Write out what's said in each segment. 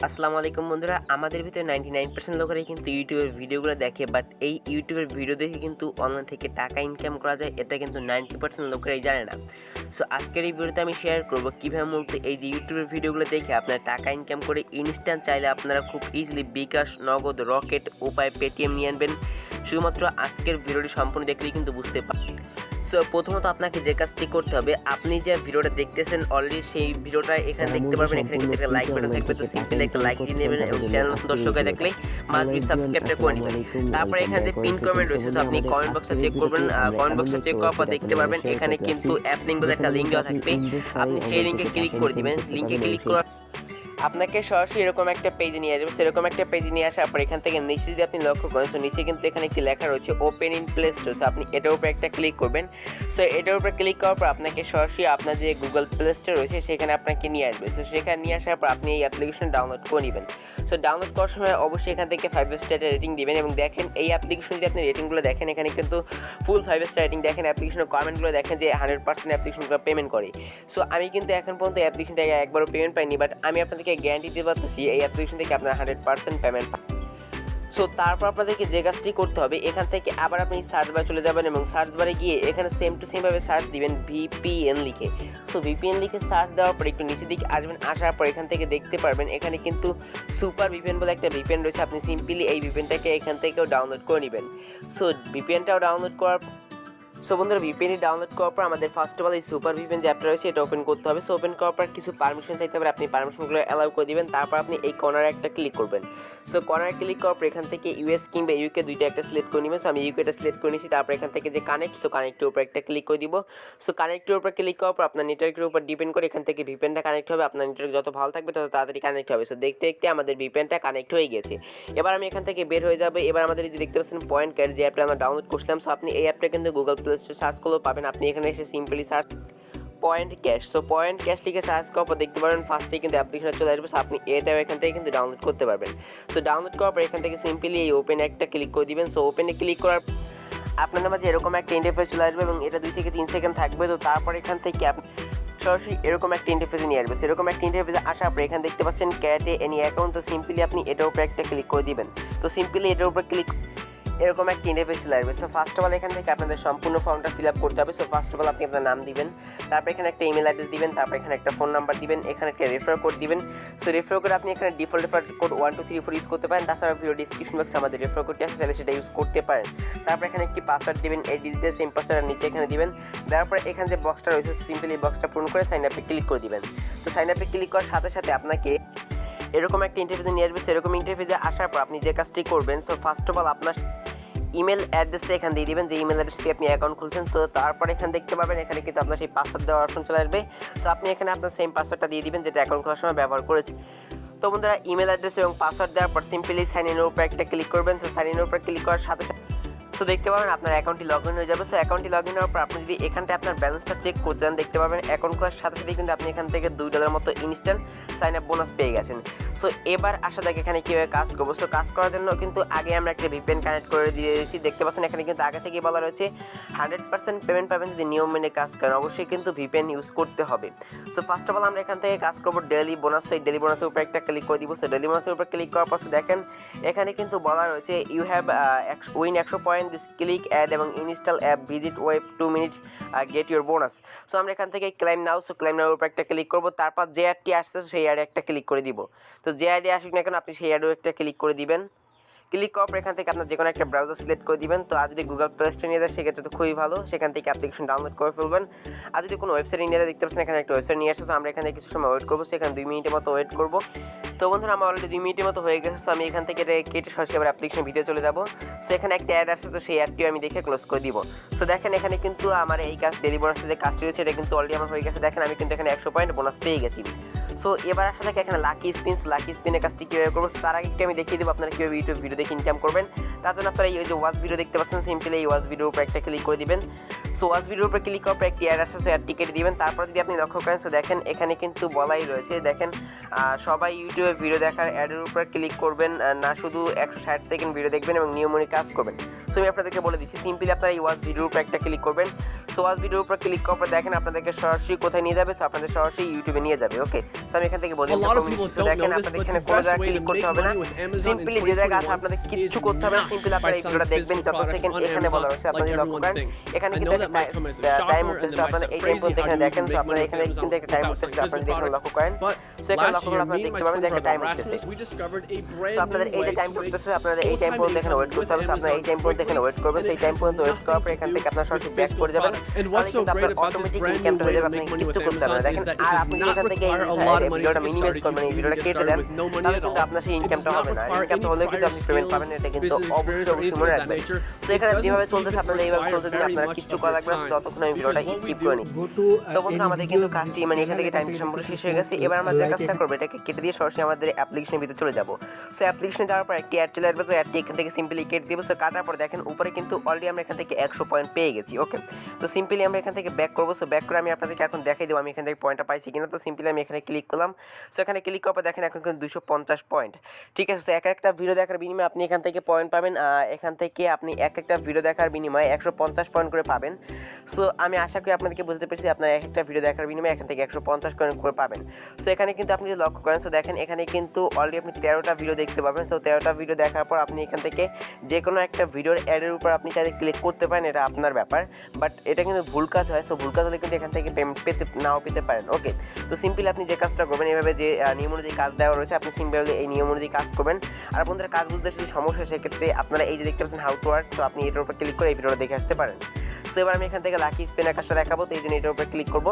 আসসালামু আলাইকুম বন্ধুরা, আমাদের ভিতরে 99% লোকেরাই কিন্তু ইউটিউবের ভিডিওগুলো দেখে, বাট এই ইউটিউবের ভিডিও দেখে কিন্তু অনলাইন থেকে টাকা ইনকাম করা যায়, এটা কিন্তু 90% লোকেরাই জানে না। সো আজকের এই ভিডিওতে আমি শেয়ার করব কীভাবে মূলত এই যে ইউটিউবের ভিডিওগুলো দেখে আপনারা টাকা ইনকাম করে ইনস্ট্যান্ট চাইলে আপনারা খুব ইজিলি বিকাশ, নগদ, রকেট, উপায়, পেটিএম নিয়ে আনবেন। শুধুমাত্র আজকের ভিডিওটি সম্পূর্ণ দেখলেই কিন্তু বুঝতে পারবেন। সো প্রথমত আপনাকে যে কাজটি করতে হবে, আপনি যে ভিডিওটা দেখতেছেন অলরেডি সেই ভিডিওটা এখানে দেখতে পারবেন। এখানে কিন্তু একটা লাইক বাটন থাকবে, তো সিম্পলি একটা লাইক দিয়ে নেবেন এবং চ্যানেল দর্শকরা দেখলে মাস্ট বি সাবস্ক্রাইবটা করে নেবেন। তারপরে এখানে যে পিন কমেন্ট রয়েছে, সো আপনি কমেন্ট বক্সটা চেক করবেন। কমেন্ট বক্সটা চেক করার পর দেখতে পারবেন এখানে কিন্তু অ্যাপ লিঙ্ক বলে একটা লিঙ্ক দেওয়া থাকবে। আপনি সেই লিঙ্কে ক্লিক করে দিবেন। লিঙ্কে ক্লিক করার আপনাকে সরাসরি এরকম একটা পেজে নিয়ে আসবে। সেরকম একটা পেজে নিয়ে আসার পর এখান থেকে নিচে যদি আপনি লক্ষ্য করেন, সো নিচে কিন্তু এখানে একটি লেখা রয়েছে open in play store. So আপনি এটার উপরে একটা ক্লিক করবেন। সো এটার উপরে ক্লিক করার পর আপনাকে সরাসরি আপনার যে গুগল প্লে স্টোর রয়েছে সেখানে আপনাকে নিয়ে আসবে। সো সেখানে নিয়ে আসার পর আপনি এই অ্যাপ্লিকেশন ডাউনলোড করে নেবেন। সো ডাউনলোড করার সময় অবশ্যই এখান থেকে 5 স্টার রেটিং দিবেন এবং দেখেন এই অ্যাপ্লিকেশন যদি আপনি রেটিংগুলো দেখেন, এখানে কিন্তু ফুল 5 স্টার রেটিং দেখেন। অ্যাপ্লিকেশনের কমেন্টগুলো দেখেন যে 100% অ্যাপ্লিকেশনগুলো পেমেন্ট করে। সো আমি কিন্তু এখন পর্যন্ত অ্যাপ্লিকেশন থেকে একবারও পেমেন্ট পাইনি, বাট আমি আপনাদেরকে গ্যারান্টি দিতে পারতেছি এই অ্যাপ্লিকেশন থেকে আপনার 100% পেমেন্ট পাবেন। সো তারপর আপনাদেরকে যে কাজটি করতে হবে, এখান থেকে আবার আপনি সার্চ বারে চলে যাবেন এবং সার্চ বারে গিয়ে এখানে সেম টু সেমভাবে সার্চ দিবেন ভিপিএন লিখে। সো ভিপিএন লিখে সার্চ দেওয়ার পর একটু নিচের দিকে আসবেন। আসার পর এখান থেকে দেখতে পারবেন এখানে কিন্তু সুপার ভিপিএন বলে একটা ভিপিএন রয়েছে। আপনি সিম্পলি এই ভিপিএনটাকে এখান থেকেও ডাউনলোড করে নেবেন। সো ভিপিএনটাও ডাউনলোড করার সো বন্ধুরা, ভিপিএনটি ডাউনলোড করার পর আমাদের ফার্স্ট অফ অল এই সুপার ভিপিএন যে অ্যাপটা রয়েছে এটা ওপেন করতে হবে। সো ওপেন করার পর কিছু পারমিশন চাইতে হবে, আপনি পারমিশনগুলো অ্যালাউ করে দিবেন। তারপর আপনি এই কর্নারে একটা ক্লিক করবেন। সো কর্নারে ক্লিক করার পর এখান থেকে ইউএস কিংবা ইউকে দুইটা একটা সিলেক্ট করে নেবেন। সো আমি ইউকেটা সিলেক্ট করে নিয়েছি। তারপর এখান থেকে যে কানেক্ট, সো কানেক্টের উপর একটা ক্লিক করে দিব। সো কানেক্টের উপর ক্লিক করার পর আপনার নেটওয়ার্কের উপর ডিপেন্ড করে এখান থেকে ভিপিএনটা কানেক্ট হবে। আপনার নেটওয়ার্ক যত ভালো থাকবে তত তাড়াতাড়ি কানেক্ট হবে। সো দেখতে দেখতে আমাদের ভিপিএনটা কানেক্ট হয়ে গেছে। এবার আমি এখান থেকে বের হয়ে যাবে। এবার আমাদের এই যে দেখতে পাচ্ছেন পয়েন্ট ক্যাশ যে অ্যাপটা আমরা ডাউনলোড করছিলাম, সো আপনি এই অ্যাপটা কিন্তু গুগল প্লে স্টোরে সার্চ করলেও পাবেন। আপনি এখানে এসে simply search point cash. So point cash লিখে সার্চ করার পর দেখতে পারবেন ফার্স্টেই কিন্তু অ্যাপ্লিকেশন চলে আসবে। সো আপনি এটাও এখান থেকে কিন্তু ডাউনলোড করতে পারবেন। সো ডাউনলোড করার পর এখান থেকে সিম্পলি এই ওপেন একটা ক্লিক করে দিবেন। সো ওপেনে ক্লিক করার আপনাদের মাঝে এরকম একটা ইন্টারফেস চলে আসবে এবং এটা 2 থেকে 3 সেকেন্ড থাকবে। তো তারপর এখান থেকে আপনি সরাসরি এরকম একটা ইন্টারফেসে নিয়ে আসবে। সেরকম একটা ইন্টারফেসে আসার পর এখানে দেখতে পাচ্ছেন ক্যাটে এনি অ্যাকাউন্ট। তো সিম্পলি আপনি এটার উপরে একটা ক্লিক করে দিবেন। তো সিম্পলি এটার উপরে ক্লিক এরকম একটা ইন্টারফেস চলে আসবে। সো ফার্স্ট অফ অল এখান থেকে আপনাদের সম্পূর্ণ ফর্মটা ফিল আপ করতে হবে। সো ফার্স্ট অফ অল আপনি আপনার নাম দিবেন, তারপর এখানে একটা ইমেল অ্যাড্রেস দিবেন, তারপর এখানে একটা ফোন নাম্বার দিবেন, এখানে একটা রেফার কোড দিবেন। সো রেফার কোড আপনি এখানে ডিফল্ট রেফার কোড 1234 ইউজ করতে পারেন। তাছাড়া ভিডিও ডিসক্রিপশন বক্সে আমাদের রেফার কোডটি আছে, তাহলে সেটা ইউজ করতে পারেন। তারপর এখানে একটি পাসওয়ার্ড দিবেন, এই ডিজিটাল সেম পাসওয়ার্ড নিচে এখানে দিবেন। তারপর এখানে যে বক্সটা রয়েছে সিম্পলি বক্সটা পূরণ করে সাইন আপে ক্লিক করে দিবেন। তো সাইন আপে ক্লিক করার সাথে সাথে আপনাকে এরকম একটা ইন্টারফেসে নিয়ে আসবে। সেরকম ইন্টারফেসে আসার পর আপনি যে কাজটি করবেন, সো ফার্স্ট অফ অল আপনার ইমেল অ্যাড্রেসটা এখানে দিয়ে দিবেন, যে ইমেল অ্যাড্রেস দিয়ে আপনি অ্যাকাউন্ট খুলছেন। তো তারপর এখানে দেখতে পাবেন এখানে কিন্তু আপনার সেই পাসওয়ার্ড দেওয়ার অপশন চলে আসবে। সো আপনি এখানে আপনার সেম পাসওয়ার্ডটা দিয়ে দিবেন যেটা অ্যাকাউন্ট খোলার সময় ব্যবহার করেছি। তো বন্ধুরা, ইমেল অ্যাড্রেস এবং পাসওয়ার্ড দেওয়ার পর সিম্পলি সাইন ইনের উপর একটা ক্লিক করবেন। সো সাইন ইনের উপর ক্লিক করার সাথে সাথে সো দেখতে পাবেন আপনার অ্যাকাউন্টটি লগ ইন হয়ে যাবে। সো অ্যাকাউন্টটি লগ ইন হওয়ার পর আপনি যদি এখানটা আপনার ব্যালেন্সটা চেক করতে চান, দেখতে পাবেন অ্যাকাউন্ট খোলার সাথে সাথে কিন্তু আপনি এখান থেকে $2 মতো ইনস্ট্যান্ট সাইন আপ বোনাস পেয়ে গেছেন। সো এবার আসা যাক এখানে কীভাবে কাজ করবো। সো কাজ করার জন্য কিন্তু আগে আমরা একটা ভিপিএন কানেক্ট করে দিয়েছি। দেখতে পাচ্ছেন এখানে কিন্তু আগে থেকেই বলা রয়েছে 100% পেমেন্ট পাবেন যদি নিয়ম মেনে কাজ করেন। অবশ্যই কিন্তু ভিপিএন ইউজ করতে হবে। সো ফার্স্ট অফ অল আমরা এখান থেকে কাজ করবো ডেলি বোনাস। সেই ডেলি বোনাসের উপর একটা ক্লিক করে দিব। সো ডেলি বোনাসের উপর ক্লিক করার পর দেখেন এখানে কিন্তু বলা রয়েছে you have win 100 point this click add এবং install app visit web 2 minute get your bonus. So আমরা এখান থেকে ক্লাইম নাও। সো ক্লাইম নাওর উপর একটা ক্লিক করবো। তারপর যে অ্যাডটি আসছে সেই অ্যাডে একটা ক্লিক করে দিব। তো যে অ্যাডে আসুক না কেন আপনি সেই অ্যাডেও একটা ক্লিক করে দিবেন। ক্লিক করার পর এখান থেকে আপনার যে কোনো একটা ব্রাউজার সিলেক্ট করে দিবেন। তো আর যদি গুগল প্লে স্টোরে নিয়ে যায় সেক্ষেত্রে তো খুবই ভালো, সেখান থেকে অ্যাপ্লিকেশন ডাউনলোড করে ফেলবেন। আর যদি কোনো ওয়েবসাইট নিয়ে যায়, দেখতে পাচ্ছেন এখানে একটা ওয়েবসাইট নিয়ে আসছে। সো আমরা এখানে কিছু সময় ওয়েট করবো। সেখানে 2 মিনিটের মতো ওয়েট করবো। তো বন্ধুরা, আমার অলরেডি 2 মিনিটের মতো হয়ে গেছে। সো আমি এখান থেকে এটা কেটে সরাসরি আবার অ্যাপ্লিকেশন ভিতরে চলে যাবো। সো এখানে একটা অ্যাড আসছে, তো সেই অ্যাডটিও আমি দেখে ক্লোজ করে দিব। সো দেখেন এখানে কিন্তু আমার এই কাজ ডেলি বোনাসের যে কাজটি রয়েছে এটা কিন্তু অলরেডি আমার হয়ে গেছে। দেখেন আমি কিন্তু এখানে 100 পয়েন্ট বোনাস পেয়ে গেছি। সো এবার আসা যাক এখানে লাকি স্পিনের কাজটি কীভাবে করবো। তার আগে একটু আমি দেখিয়ে দেবো আপনারা কীভাবে ইউটিউব ভিডিও দেখে ইনকাম করবেন। তার জন্য আপনারা এই যে ওয়াচ ভিডিও দেখতে পাচ্ছেন, সিম্পলি এই ওয়াচ ভিডিওর উপর একটা ক্লিক করে দিবেন। সো ওয়াচ ভিডিওর উপর ক্লিক করার পর একটি অ্যাড আসছে, অ্যাডটি কেটে দিবেন। তারপর যদি আপনি লক্ষ্য করেন, সো দেখেন এখানে কিন্তু বলাই রয়েছে, দেখেন সবাই ইউটিউবে ভিডিও দেখার অ্যাডের উপর ক্লিক করবেন না, শুধু 160 সেকেন্ড ভিডিও দেখবেন এবং নিয়মে কাজ করবেন। সো আমি আপনাদেরকে বলে দিচ্ছি, সিম্পলি আপনারা এই ওয়াচ ভিডিওর উপর একটা ক্লিক করবেন। সো ওয়াচ ভিডিওর উপর ক্লিক করার পর দেখেন আপনাদেরকে সরাসরি কোথায় নিয়ে যাবে, সো আপনাদের সরাসরি ইউটিউবে নিয়ে যাবে। ওকে, সো আমি এখান থেকে বলি দেখেন আপনাদের এখানে কোনো জায়গায় ক্লিক করতে হবে না, সিম্পলি যে জায়গা আছে আপনাদের কিচ্ছু করতে হবে না, সিম্পলি আপনারা এই ভিডিওটা দেখবেন যত সেকেন্ড এখানে বলা হয়েছে আপনারা যদি লক্ষ্য করেন এখানে কিন্তু একটা টাইম উঠতেছে, আপনারা এই টাইম পর্যন্ত এখানে দেখেন। সো আপনারা এখানে কিন্তু একটা টাইম উঠতেছে, আপনারা যদি এখানে লক্ষ্য করেন সেখানে লক্ষ্য করে আপনারা দেখতে পাবেন যে একটা টাইম উঠতেছে। সো আপনাদের এই যে টাইম উঠতেছে আপনাদের এই টাইম পর্যন্ত এখানে ওয়েট করতে হবে। সো আপনারা এই টাইম পর্যন্ত এখানে ওয়েট করবেন, সেই টাইম পর্যন্ত ওয়েট করার পর এখান থেকে আপনারা সরাসরি ব্যাক করে যাবেন, তাহলে কিন্তু আপনার অটোমেটিক ইনকামটা হয়ে যাবে, আপনি কিছু করতে হবে না। দেখেন আর আপনি এখান থেকে এই ভিডিওটা মিনিমাইজ করবেন, এই ভিডিওটা কেটে দেন, তাহলে কিন্তু আপনার সেই ইনকামটা হবে না। ইনকামটা হলে কিন্তু আপনি পেমেন্ট পাবেন, এটা কিন্তু অবশ্যই মনে রাখবেন। সো এখানে যেভাবে চলতেছে আপনারা এইভাবে চলতে দিন, আপনারা কিছু করা লাগবে না, ততক্ষণ আমি ভিডিওটা স্কিপ করে নিই। তখন আমাদের কিন্তু কাজটি মানে এখান থেকে টাইম সম্পূর্ণ শেষ হয়ে গেছে। এবার আমরা যে কাজটা করবো এটাকে কেটে দিয়ে সরাসরি আমাদের অ্যাপ্লিকেশনের ভিতরে চলে যাবো। সো অ্যাপ্লিকেশনে যাওয়ার পর একটি অ্যাড চলে আসবে, তো অ্যাডটি এখান থেকে সিম্পলি কেটে দিব। সো কাটার পর দেখেন উপরে কিন্তু অলরেডি আমরা এখান থেকে 100 পয়েন্ট পেয়ে গেছি। ওকে, তো সিম্পলি আমরা এখান থেকে ব্যাক করবো। সো ব্যাক করে আমি আপনাদেরকে এখন দেখাই দেবো আমি এখান থেকে পয়েন্টটা পাইছি কিনা। তো সিম্পলি আমি এখানে ক্লিক করলাম। সো এখানে ক্লিক করার পর দেখেন এখন কিন্তু 250 পয়েন্ট, ঠিক আছে। তো একটা ভিডিও দেখার বিনিময়ে আপনি এখান থেকে পয়েন্ট পাবেন, এখান থেকে আপনি একটা ভিডিও দেখার বিনিময়ে 150 পয়েন্ট করে পাবেন। সো আমি আশা করি আপনাদেরকে বুঝতে পেরেছি, আপনার একটা ভিডিও দেখার বিনিময়ে এখান থেকে 150 পয়েন্ট করে পাবেন। সো এখানে কিন্তু আপনি যদি লক্ষ্য করেন, সো দেখেন এখানে কিন্তু অলরেডি আপনি 13টা ভিডিও দেখতে পাবেন। সো 13টা ভিডিও দেখার পর আপনি এখান থেকে যে কোনো একটা ভিডিওর অ্যাডের উপর আপনি চাইলে ক্লিক করতে পারেন, এটা আপনার ব্যাপার, বাট এটা কিন্তু ভুল কাজ হয়। সো ভুল কাজ হলে কিন্তু এখান থেকে পেমেন্ট নাও পেতে পারেন। ওকে, তো সিম্পলি আপনি যে কাজটা করবেন এভাবে যে নিয়ম অনুযায়ী কাজ দেওয়া রয়েছে, আপনি সিম্পলি এই নিয়ম অনুযায়ী কাজ করবেন। আর বন্ধুরা কাজ বুঝতে যদি সমস্যা হয় সেক্ষেত্রে আপনারা এই যে দেখতে পাচ্ছেন হাউ টু ওয়ার্ক, তো আপনি এটার উপর ক্লিক করে এই ভিডিওটা দেখে আসতে পারেন। সো এবার আমি এখান থেকে লাকি স্পিনার কাজটা দেখাবো, তো এই জন্য এটার উপর ক্লিক করবো।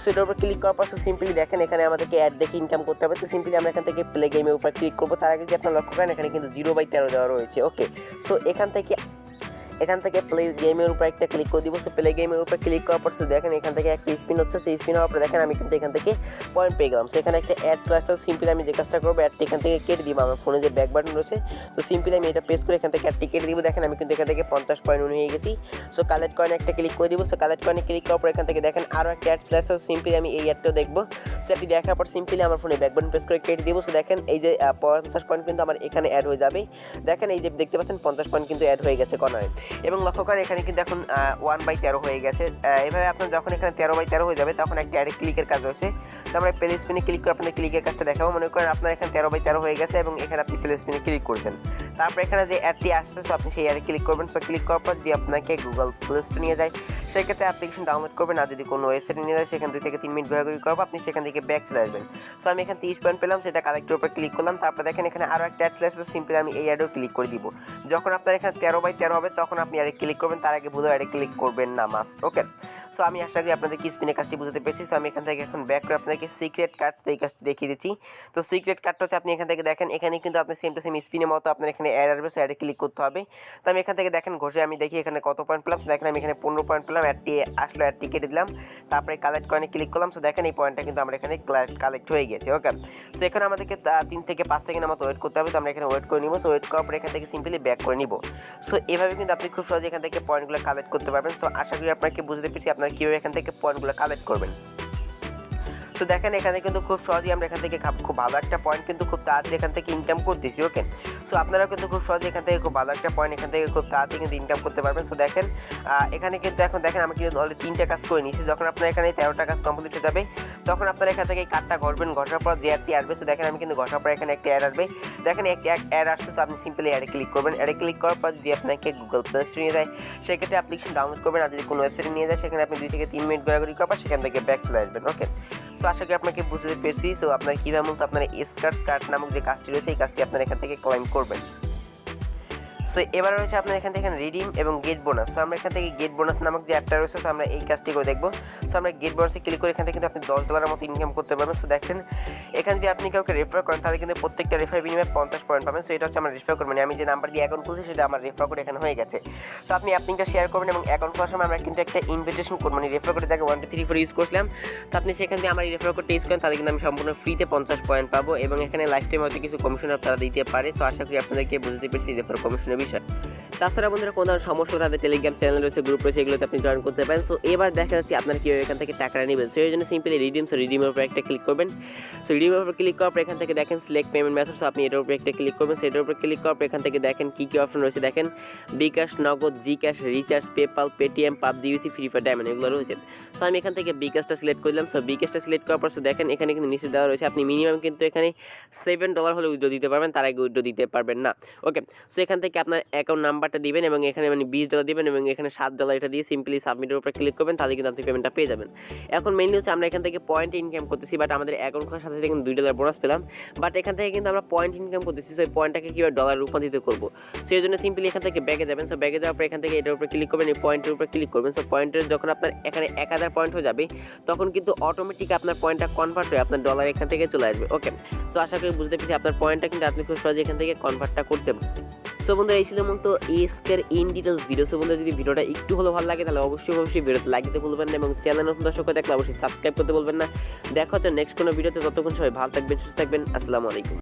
সো এটার উপর ক্লিক করার পর সিম্পলি দেখেন এখানে আমাদেরকে অ্যাড দেখে ইনকাম করতে হবে। তো সিম্পলি আমরা এখান থেকে প্লে গেমের উপর ক্লিক করবো। তার আগে যদি আপনার লক্ষ্য করেন এখানে কিন্তু 0/13 দেওয়া রয়েছে। ওকে, সো এখান থেকে প্লে গেমের উপর একটা ক্লিক করে দিব। সো প্লে গেমের উপর ক্লিক করার পর দেখেন এখান থেকে একটা স্পিন হচ্ছে, সেই স্পিন হওয়ার পর দেখেন আমি কিন্তু এখান থেকে পয়েন্ট পেয়ে গেলাম। সো এখানে একটা অ্যাড চলে আসলে সিম্পলি আমি যে কাজটা করবো অ্যাডটি এখান থেকে কেটে দিব। আমার ফোনে যে ব্যাক বাটন রয়েছে, তো সিম্পলি আমি এটা প্রেস করে এখান থেকে অ্যাডটি কেটে দিব। দেখেন আমি কিন্তু এখান থেকে 50 পয়েন্ট হয়ে গেছি। সো কালেক্ট কয়েনে একটা ক্লিক করে দিব। সো কালেক্ট কয়েনে ক্লিক করার পর এখান থেকে দেখেন আরও একটা অ্যাড চলে আসলে সিম্পলি আমি এই অ্যাডটাও দেখবো। সো অ্যাডটি দেখার পর সিম্পলি আমার ফোনে ব্যাক বাটন প্রেস করে কেটে দিব। সো দেখেন এই যে 50 পয়েন্ট কিন্তু আমার এখানে অ্যাড হয়ে যাবে। দেখেন এই যে দেখতে পাচ্ছেন 50 পয়েন্ট কিন্তু অ্যাড হয়ে গেছে কর্নারে, এবং লক্ষ্য করেন এখানে কিন্তু এখন 1/13 হয়ে গেছে। এভাবে আপনার যখন এখানে 13/13 হয়ে যাবে তখন একটা ডাইরেক্ট ক্লিকের কাজ রয়েছে। তো আমরা প্লে স্পিনে ক্লিক করে আপনাদের ক্লিকের কাজটা দেখাবো। মনে করেন আপনার এখানে 13/13 হয়ে গেছে এবং এখানে আপনি প্লে স্পিনে ক্লিক করছেন, তারপর এখানে যে অ্যাডটি আসছে সো আপনি সেই অ্যাডে ক্লিক করবেন। সো ক্লিক করার পর যদি আপনাকে গুগল প্লে স্টোরে নিয়ে যায় সেক্ষেত্রে অ্যাপ্লিকেশন ডাউনলোড করবেন, আর যদি কোনো ওয়েবসাইটে নিয়ে যায় সেখান 2 থেকে 3 মিনিট ঘোরাঘুরি করবো, আপনি সেখান থেকে ব্যাক চলে আসবেন। সো আমি এখানে 30 পয়েন্ট পেলাম, সেটা কালেক্টের উপর ক্লিক করলাম। তারপর দেখেন এখানে আরও একটা অ্যাড চলে আসলে সিম্পলি আমি এই অ্যাডেও ক্লিক করে দিব। যখন আপনার এখানে 13/13 হবে তখন আপনি অ্যাডে ক্লিক করবেন, তার আগে ভুলেও অ্যাডে ক্লিক করবেন না মাস্ট। ওকে, সো আমি আশা করি আপনাদের কি স্পিনের কাজটি বুঝতে পেরেছি। সো আমি এখান থেকে এখন ব্যাক করে আপনাদেরকে সিক্রেট কার্ড এই কাজটি দেখিয়ে দিচ্ছি। তো সিক্রেট কার্ডটা হচ্ছে আপনি এখান থেকে দেখেন এখানে কিন্তু আপনি সেম টু সেম স্পিনের মতো আপনার এখানে অ্যাড আসবে, সো অ্যাডে ক্লিক করতে হবে। তো আমি এখান থেকে দেখেন ঘষে আমি দেখি এখানে কত পয়েন্ট পেলাম। সো দেখেন আমি এখানে 15 পয়েন্ট পেলাম, অ্যাডটি আসলো, অ্যাডটি কেটে দিলাম, তারপরে কালেক্ট কয়েনে ক্লিক করলাম। সো দেখেন এই পয়েন্টটা কিন্তু আমরা এখানে কালেক্ট হয়ে গেছে। ওকে, সো এখানে আমাদেরকে 3 থেকে 5 সেকেন্ডের মতো ওয়েট করতে হবে। তো আমরা এখানে ওয়েট করে নিব। সো ওয়েট করার পরে এখান থেকে সিম্পলি ব্যাক করে নিব। সো এভাবে কিন্তু আপনি খুব সহজে এখান থেকে পয়েন্টগুলো কালেক্ট করতে পারবেন। সো আশা করি আপনাকে বুঝতে পেরেছি আপনারা কীভাবে এখান থেকে পয়েন্টগুলো কালেক্ট করবেন। তো দেখেন এখানে কিন্তু খুব সহজেই আমরা এখান থেকে খুব ভালো একটা পয়েন্ট কিন্তু খুব তাড়াতাড়ি এখান থেকে ইনকাম করতেছি। ওকে, সো আপনারাও কিন্তু খুব সহজে এখান থেকে খুব ভালো একটা পয়েন্ট এখান থেকে খুব তাড়াতাড়ি কিন্তু ইনকাম করতে পারবেন। সো দেখেন এখানে কিন্তু এখন দেখেন আমি কিন্তু অলরেডি 3টা কাজ করে নিয়েছি। যখন আপনার এখানে 13টা কাজ কমপ্লিট হয়ে যাবে তখন আপনারা এখান থেকে এই কার্ডটা ঘষবেন, ঘষার পর যে অ্যাডটি আসবে। সো দেখেন আমি কিন্তু ঘষার পর এখানে একটা অ্যাড আসবে। দেখেন একটা অ্যাড আসছে, তো আপনি সিম্পলি অ্যাডে ক্লিক করবেন। অ্যাডে ক্লিক করার পর যদি আপনাকে গুগল প্লে স্টোরে নিয়ে যায় সেক্ষেত্রে অ্যাপ্লিকেশন ডাউনলোড করবেন, আর যদি কোনো ওয়েবসাইটে নিয়ে যায় সেখানে আপনি 2 থেকে 3 মিনিট ঘোরাঘুরি করার পর সেখান থেকে ব্যাক চলে আসবেন। ওকে, সো আশা করি আপনাকে বুঝতে পেরেছি। সো আপনার কীভাবে মূলত আপনার 𝗧𝗢𝗣𝗏 নামক যে কাজটি রয়েছে এই কাজটি আপনার এখান থেকে ক্লাইম করবেন। সো এবার রয়েছে আপনার এখান থেকে রিডিম এবং গেট বোনাস। সো আমরা এখান থেকে গেট বোনাস নামক যে অ্যাপটা রয়েছে সো আমরা এই কাজটি করে দেখবো। সো আমরা গেট বোনাসে ক্লিক করে এখান থেকে কিন্তু আপনি $10 মতো ইনকাম করতে পারবেন। সো দেখেন এখানে যদি আপনি কাউকে রেফার করেন তাহলে কিন্তু প্রত্যেকটা রেফার বিনিময়ে 50 পয়েন্ট পাবেন। সো এটা হচ্ছে আমার রেফার কোড, মানে আমি যে নাম্বার দিয়ে অ্যাকাউন্ট খুলছি সেটা আমার রেফার কোড এখানে হয়ে গেছে। সো আপনি অ্যাপলিংটা শেয়ার করবেন এবং অ্যাকাউন্ট খোলার সময় আমরা কিন্তু একটা ইনভিটেশন কোড, মানে রেফার কোডের জায়গায় 1 2 3 4 ইউজ করছিলাম, তো আপনি সেখান থেকে আমার এই রেফার কোডটা ইউজ করেন তাহলে কিন্তু আমি সম্পূর্ণ ফ্রিতে 50 পয়েন্ট পাবো এবং এখানে লাইফ টাইম হয়তো কিছু কমিশন তারা দিতে পারে। সো আশা করি আপনাদেরকে বুঝতে পেরেছি রেফার কমিশনের বিষয়। তাছাড়া বন্ধুরা কোনো ধরনের সমস্যা তাদের টেলিগ্রাম চ্যানেল রয়েছে, গ্রুপ রয়েছে, এগুলোতে আপনি জয়েন করতে পারেন। সো এবার দেখা যাচ্ছে আপনার কীভাবে এখান থেকে টাকাটা নেবেন। সো এই জন্য সিম্পলি রিডিমের উপর একটা ক্লিক করবেন। সো রিডিমের উপর ক্লিক করার পর এখান থেকে দেখেন সিলেক্ট পেমেন্ট মেথড। সো আপনি এটার উপর একটা ক্লিক করবেন। সেটার উপর ক্লিক করার পর এখান থেকে দেখেন কী কী অপশন রয়েছে, দেখেন bKash, Nagad, GCash, recharge, PayPal, Paytm, PUBG, UC, Free Fire, diamond এগুলো রয়েছে। সো আমি এখান থেকে বিকাশটা সিলেক্ট করলাম। সো বিকাশটা সিলেক্ট করার পর দেখেন এখানে কিন্তু নিচে দেওয়া রয়েছে আপনি মিনিমাম কিন্তু এখানে $7 হলে উইথড্র দিতে পারবেন, তার আগে উইথড্র দিতে পারবেন না। ওকে, সো এখান থেকে আপনার অ্যাকাউন্ট নাম্বারটা দিবেন এবং এখানে মানে $20 দিবেন এবং এখানে $7 এটা দিয়ে সিম্পলি সাবমিটের উপরে ক্লিক করবেন, তাহলে কিন্তু আপনি পেমেন্টটা পেয়ে যাবেন। এখন মেইনলি হচ্ছে আমরা এখান থেকে পয়েন্ট ইনকাম করতেছি, বাট আমাদের অ্যাকাউন্ট খোলার সাথে সাথে কিন্তু $2 বোনাস পেলাম, বাট এখান থেকে কিন্তু আমরা পয়েন্ট ইনকাম করতেছি। সো এই পয়েন্টটাকে কীভাবে ডলার রূপান্তরিত করবো, সেই জন্য সিম্পলি এখান থেকে ব্যাগে যাবেন। সো ব্যাগে যাওয়ার পর এখান থেকে এটার উপরে ক্লিক করবেন, এই পয়েন্টের উপরে ক্লিক করবেন। সো পয়েন্টের যখন আপনার এখানে 1000 পয়েন্ট হয়ে যাবে তখন কিন্তু অটোমেটিক আপনার পয়েন্টটা কনভার্ট হয়ে আপনার ডলার এখান থেকে চলে আসবে। ওকে, সো আশা করি বুঝতে পেরেছি আপনার পয়েন্টটা কিন্তু আপনি খুব সহজে এখান থেকে কনভার্টটা করতে পারেন। সো বন্ধুরা এই ছিল মূলত এসকের ইন ডিটেলস ভিডিও। সো বন্ধুরা যদি ভিডিওটা একটু হলেও ভালো লাগে তাহলে অবশ্যই ভিডিওতে লাইক দিতে ভুলবেন না এবং চ্যানেল নতুন দর্শক হয়ে থাকলে অবশ্যই সাবস্ক্রাইব করতে বলবেন না। দেখা হচ্ছে নেক্সট কোনো ভিডিওতে, ততক্ষণ সবাই ভালো থাকবেন, সুস্থ থাকবেন। আসসালামু আলাইকুম।